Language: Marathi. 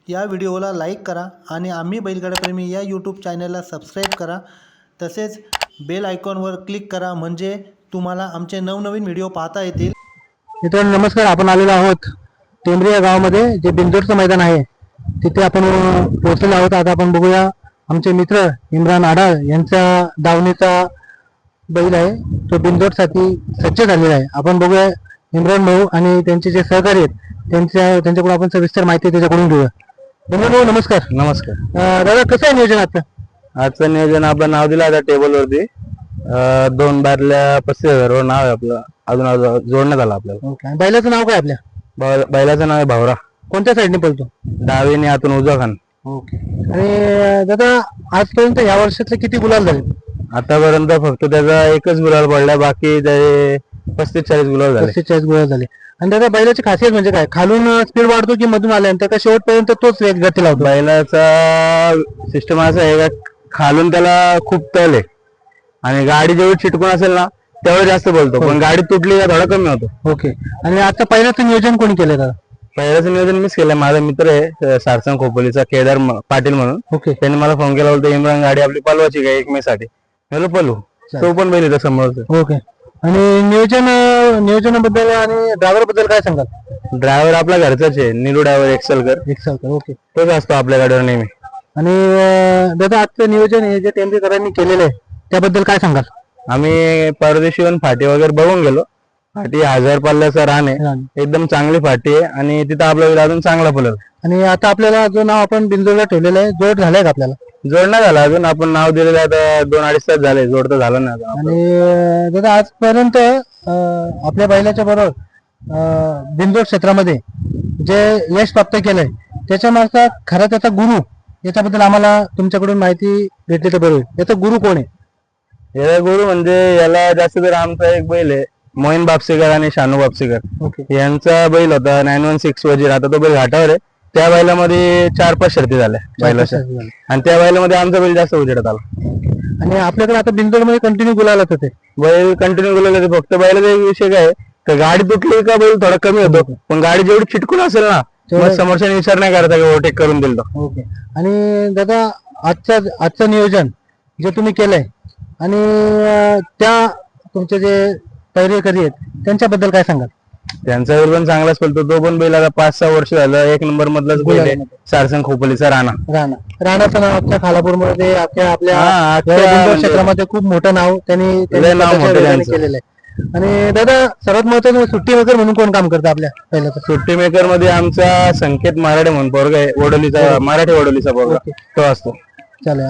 या व्हिडिओला लाईक करा आणि आम्ही बैलगाडाप्रेमी या यूट्यूब चॅनलला सबस्क्राईब करा. तसेच बेल आयकॉनवर क्लिक करा म्हणजे तुम्हाला आमचे नवनवीन व्हिडिओ पाहता येतील. मित्रांनो नमस्कार. आपण आलेलो आहोत टेंबरी या गावामध्ये, जे बिंदोडचं मैदान आहे तिथे आपण पोहोचलेलो आहोत. आता आपण बघूया आमचे मित्र इम्रान आडाळ यांचा दावणीचा बैल आहे, तो बिंदोडसाठी सज्ज झालेला आहे. आपण बघूया इम्रान भाऊ आणि त्यांचे जे सहकारी आहेत त्यांच्याकडून आपण सविस्तर माहिती त्याच्याकडून घेऊया. इम्रान भाऊ नमस्कार. नमस्कार दादा, कसं आहे नियोजन आजचं नियोजन आपण नाव दिलं आता टेबलवरती 2 बारल्या 35,000 वर नाव आहे आपलं, अजून जोडण्यात आलं आपल्याला. ओके. बैलाचं नाव काय आपल्या? बैलाचं नाव आहे भावरा. कोणत्या साईडने पळतो? डावीने आतून उजवा खान. ओके. आणि दादा आजपर्यंत या वर्षातले किती गुलाल झाले? आतापर्यंत फक्त त्याचा एकच गुलाल पडला, बाकी ते 35-40 गुलाल झाले. 35-40 गुलाल झाले. आणि दादा बैलाची खासियत म्हणजे काय? खालून स्पीड वाढतो की मधून आल्यानंतर का शेवटपर्यंत तोच वेग गती लावतो? बैलाचा सिस्टम असा आहे का, खालून त्याला खूप तल आहे आणि गाडी जेवढी चिटकून असेल ना तेवढं जास्त बोलतो, पण गाडी तुटली का थोडा कमी होतो. ओके. आणि आता पहिल्याचं नियोजन कोणी केलंय दादा? पहिल्याचं नियोजन मीच केलंय. माझा मित्र आहे सारसंग खोपोलीचा केदार पाटील म्हणून. ओके. त्यांनी मला फोन केला होता, इम्रान गाडी आपली पलवायची का 1 मे साठी. म्हणलं पलू. तो पण बैल इथं समोर. ओके. आणि नियोजनाबद्दल आणि ड्रायव्हर बद्दल काय सांगाल? ड्रायव्हर आपला घरचाच आहे, निलू ड्रायव्हर एक्सेलकर. ओके. तोच असतो आपल्या गाडीवर नेहमी. आणि दादा आजचं नियोजन हे जे टेंबरीकरांनी केलेलं आहे त्याबद्दल काय सांगाल? आम्ही परदेशी येऊन फाटी वगैरे बघून गेलो. फाटी 1000 पल्ल्याचा रान आहे, एकदम चांगली फाटी आहे आणि तिथं आपला बैल अजून चांगला पळेल. आणि आता आपल्याला जो नाव आपण बिंदूला ठेवलेलं आहे, जोड झालाय का आपल्याला? जोडणं झाला अजून, आपण नाव दिलेलं आता 2-2.5 तास झाले, जोडतं झालं नाही. आणि दादा आजपर्यंत आपल्या बैलाच्या बरोबर बिंदोड क्षेत्रामध्ये जे यश प्राप्त केलंय त्याच्या मागचा खरा त्याचा गुरु, याच्याबद्दल आम्हाला तुमच्याकडून माहिती भेटली तर बरं होईल. याचा गुरु कोण आहे? याला गुरु म्हणजे याला जास्त तर आमचा एक बैल आहे मोहीन बापसेकर आणि शानू बापसेकर. ओके. यांचा बैल होता 916 वजीर. आता तो बैल घाटावर आहे. त्या बैलामध्ये 4-5 शर्ती झाल्या बैलाच्या, आणि त्या बैलामध्ये आमचा बैल जास्त उजेडात आला. आणि आपल्याकडे आता बिंदोड मध्ये कंटिन्यू गुलालच होते, बैल कंटिन्यू गुलाल. फक्त बैलाचा एक विषय काय, तर गाडी तुटली का बैल थोडा कमी होतो, पण गाडी जेवढी चिटकून असेल ना मग समोरच्या विचार नाही करता की ओव्हरटेक करून दिल. ओके. आणि दादा आजचं नियोजन जे तुम्ही केलंय आणि त्या तुमचे जे पैरेकरी आहेत त्यांच्याबद्दल काय सांगाल? त्यांचा बैल पण चांगलाच पळतो. तो पण बैल आता 5-6 वर्ष झालं 1 नंबर मधलाच बैल आहे. सारसंग खोपोलीचा राणाचं नाव आपल्या खालापूरमध्ये आपल्या बिंदोड क्षेत्रामध्ये खूप मोठं नाव त्यांनी केलेलं आहे. आणि दादा सर्वात महत्वाचं, सुट्टी मेकर म्हणून कोण काम करतं आपल्या पहिल्या? सुट्टी मेकर मध्ये आमचा संकेत मराठे म्हणून पोरगा आहे, वडोलीचा, मराठी वडोलीचा पोरगा, तो असतो. चालेल.